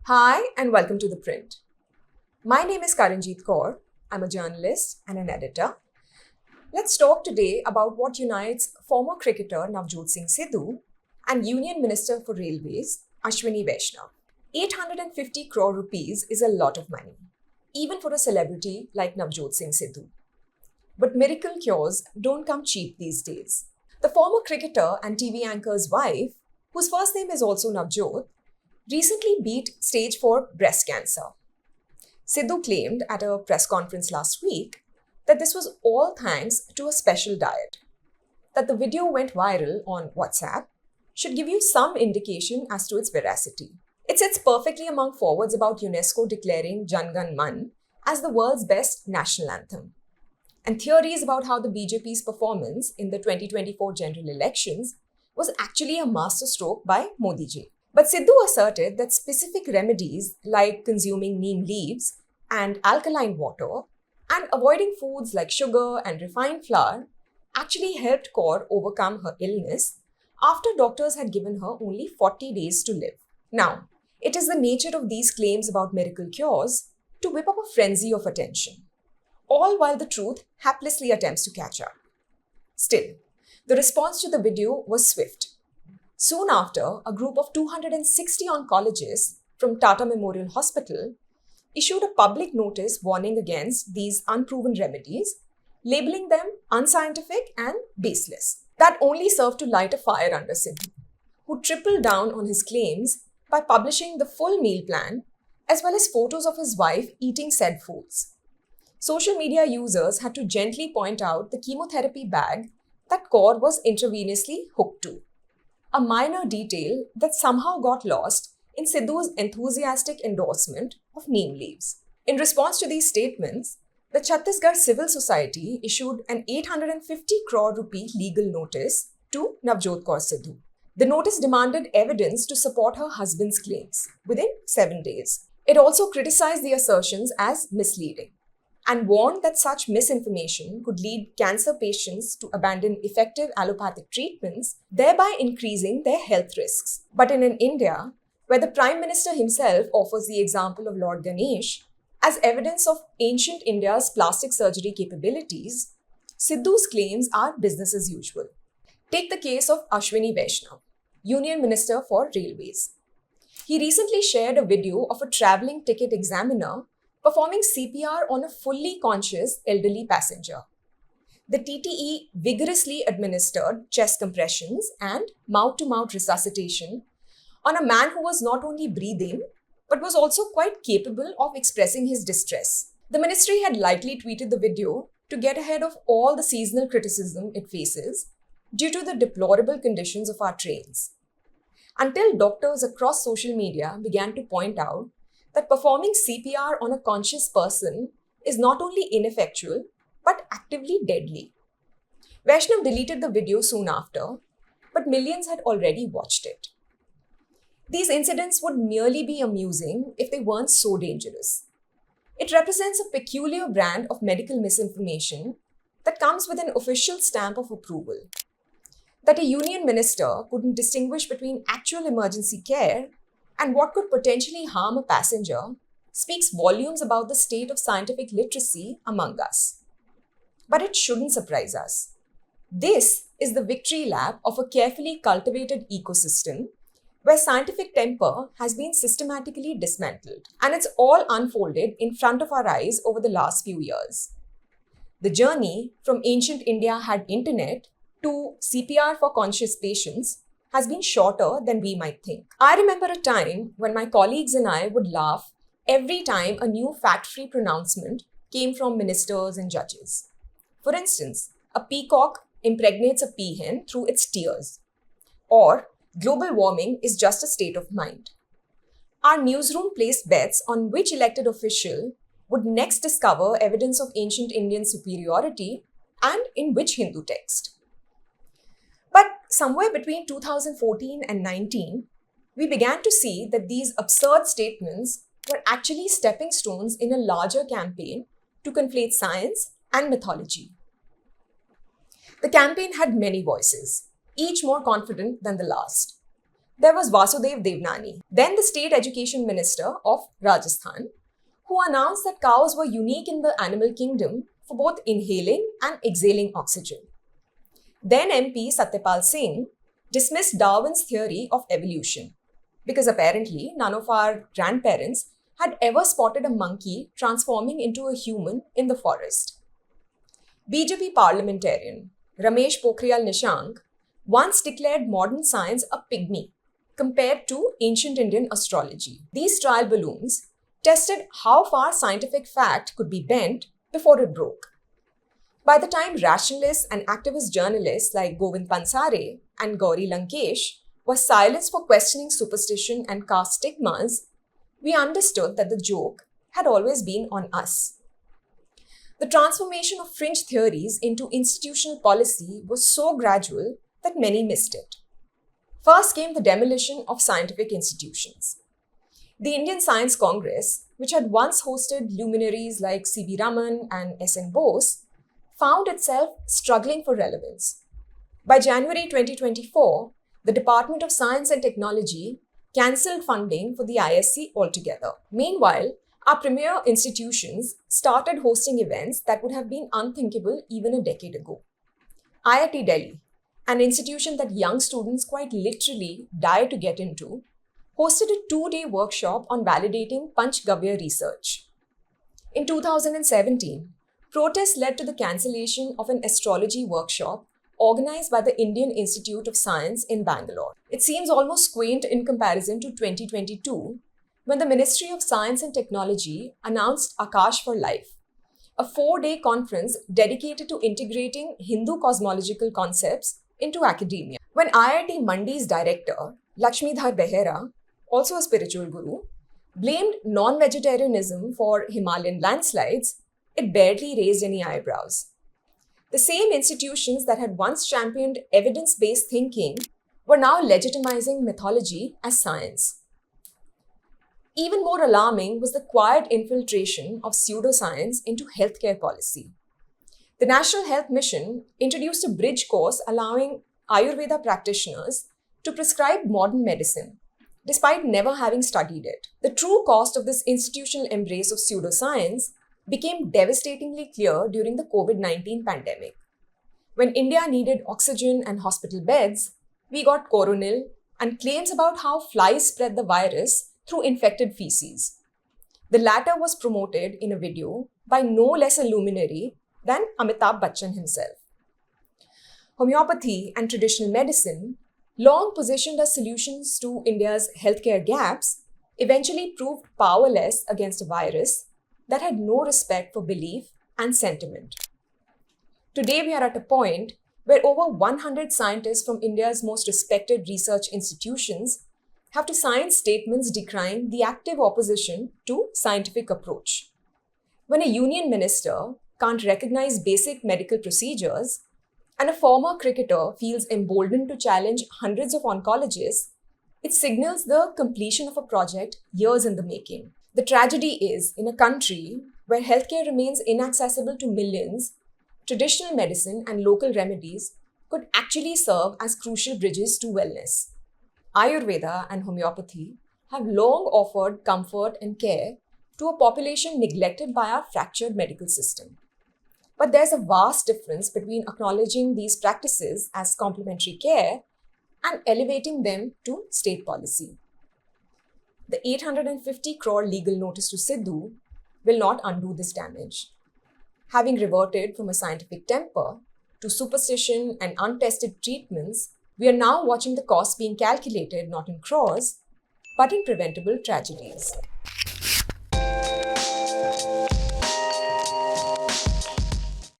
Hi and welcome to The Print. My name is Karanjeet Kaur. I'm a journalist and an editor. Let's talk today about what unites former cricketer Navjot Singh Sidhu and Union Minister for Railways Ashwini Vaishnav. 850 crore rupees is a lot of money, even for a celebrity like Navjot Singh Sidhu. But miracle cures don't come cheap these days. The former cricketer and TV anchor's wife, whose first name is also Navjot, recently beat stage 4 breast cancer. Sidhu claimed at a press conference last week that this was all thanks to a special diet. That the video went viral on WhatsApp should give you some indication as to its veracity. It sits perfectly among forwards about UNESCO declaring Jan Gan Man as the world's best national anthem, and theories about how the BJP's performance in the 2024 general elections was actually a masterstroke by Modi ji. But Sidhu asserted that specific remedies like consuming neem leaves and alkaline water and avoiding foods like sugar and refined flour actually helped Kaur overcome her illness after doctors had given her only 40 days to live. Now, it is the nature of these claims about miracle cures to whip up a frenzy of attention, all while the truth haplessly attempts to catch up. Still, the response to the video was swift. Soon after, a group of 260 oncologists from Tata Memorial Hospital issued a public notice warning against these unproven remedies, labeling them unscientific and baseless. That only served to light a fire under Sidhu, who tripled down on his claims by publishing the full meal plan as well as photos of his wife eating said foods. Social media users had to gently point out the chemotherapy bag that Kaur was intravenously hooked to, a minor detail that somehow got lost in Sidhu's enthusiastic endorsement of neem leaves. In response to these statements, the Chhattisgarh Civil Society issued an 850 crore rupee legal notice to Navjot Kaur Sidhu. The notice demanded evidence to support her husband's claims within 7 days. It also criticized the assertions as misleading and warned that such misinformation could lead cancer patients to abandon effective allopathic treatments, thereby increasing their health risks. But in India, where the Prime Minister himself offers the example of Lord Ganesh as evidence of ancient India's plastic surgery capabilities, Sidhu's claims are business as usual. Take the case of Ashwini Vaishnav, Union Minister for Railways. He recently shared a video of a travelling ticket examiner performing CPR on a fully conscious elderly passenger. The TTE vigorously administered chest compressions and mouth-to-mouth resuscitation on a man who was not only breathing, but was also quite capable of expressing his distress. The ministry had likely tweeted the video to get ahead of all the seasonal criticism it faces due to the deplorable conditions of our trains, until doctors across social media began to point out that performing CPR on a conscious person is not only ineffectual, but actively deadly. Vaishnav deleted the video soon after, but millions had already watched it. These incidents would merely be amusing if they weren't so dangerous. It represents a peculiar brand of medical misinformation that comes with an official stamp of approval. That a union minister couldn't distinguish between actual emergency care and what could potentially harm a passenger speaks volumes about the state of scientific literacy among us. But it shouldn't surprise us. This is the victory lap of a carefully cultivated ecosystem where scientific temper has been systematically dismantled, and it's all unfolded in front of our eyes over the last few years. The journey from ancient India had internet to CPR for conscious patients has been shorter than we might think. I remember a time when my colleagues and I would laugh every time a new fact-free pronouncement came from ministers and judges. For instance, a peacock impregnates a peahen through its tears, or global warming is just a state of mind. Our newsroom placed bets on which elected official would next discover evidence of ancient Indian superiority and in which Hindu text. But somewhere between 2014 and 19, we began to see that these absurd statements were actually stepping stones in a larger campaign to conflate science and mythology. The campaign had many voices, each more confident than the last. There was Vasudev Devnani, then the state education minister of Rajasthan, who announced that cows were unique in the animal kingdom for both inhaling and exhaling oxygen. Then MP Satyapal Singh dismissed Darwin's theory of evolution because apparently none of our grandparents had ever spotted a monkey transforming into a human in the forest. BJP parliamentarian Ramesh Pokhriyal Nishank once declared modern science a pygmy compared to ancient Indian astrology. These trial balloons tested how far scientific fact could be bent before it broke. By the time rationalists and activist journalists like Govind Pansare and Gauri Lankesh were silenced for questioning superstition and caste stigmas, we understood that the joke had always been on us. The transformation of fringe theories into institutional policy was so gradual that many missed it. First came the demolition of scientific institutions. The Indian Science Congress, which had once hosted luminaries like C.V. Raman and S.N. Bose, found itself struggling for relevance. By January 2024, the Department of Science and Technology cancelled funding for the ISC altogether. Meanwhile, our premier institutions started hosting events that would have been unthinkable even a decade ago. IIT Delhi, an institution that young students quite literally die to get into, hosted a 2-day workshop on validating Panchgavya research. In 2017, protests led to the cancellation of an astrology workshop organized by the Indian Institute of Science in Bangalore. It seems almost quaint in comparison to 2022, when the Ministry of Science and Technology announced Akash for Life, a 4-day conference dedicated to integrating Hindu cosmological concepts into academia. When IIT Mandi's director, Lakshmidhar Behera, also a spiritual guru, blamed non-vegetarianism for Himalayan landslides, it barely raised any eyebrows. The same institutions that had once championed evidence-based thinking were now legitimizing mythology as science. Even more alarming was the quiet infiltration of pseudoscience into healthcare policy. The National Health Mission introduced a bridge course allowing Ayurveda practitioners to prescribe modern medicine, despite never having studied it. The true cost of this institutional embrace of pseudoscience became devastatingly clear during the COVID-19 pandemic. When India needed oxygen and hospital beds, we got coronil and claims about how flies spread the virus through infected feces. The latter was promoted in a video by no less a luminary than Amitabh Bachchan himself. Homeopathy and traditional medicine, long positioned as solutions to India's healthcare gaps, eventually proved powerless against a virus that had no respect for belief and sentiment. Today, we are at a point where over 100 scientists from India's most respected research institutions have to sign statements decrying the active opposition to scientific approach. When a union minister can't recognize basic medical procedures, and a former cricketer feels emboldened to challenge hundreds of oncologists, it signals the completion of a project years in the making. The tragedy is, in a country where healthcare remains inaccessible to millions, traditional medicine and local remedies could actually serve as crucial bridges to wellness. Ayurveda and homeopathy have long offered comfort and care to a population neglected by our fractured medical system. But there's a vast difference between acknowledging these practices as complementary care and elevating them to state policy. The 850 crore legal notice to Sidhu will not undo this damage. Having reverted from a scientific temper to superstition and untested treatments, we are now watching the costs being calculated not in crores, but in preventable tragedies.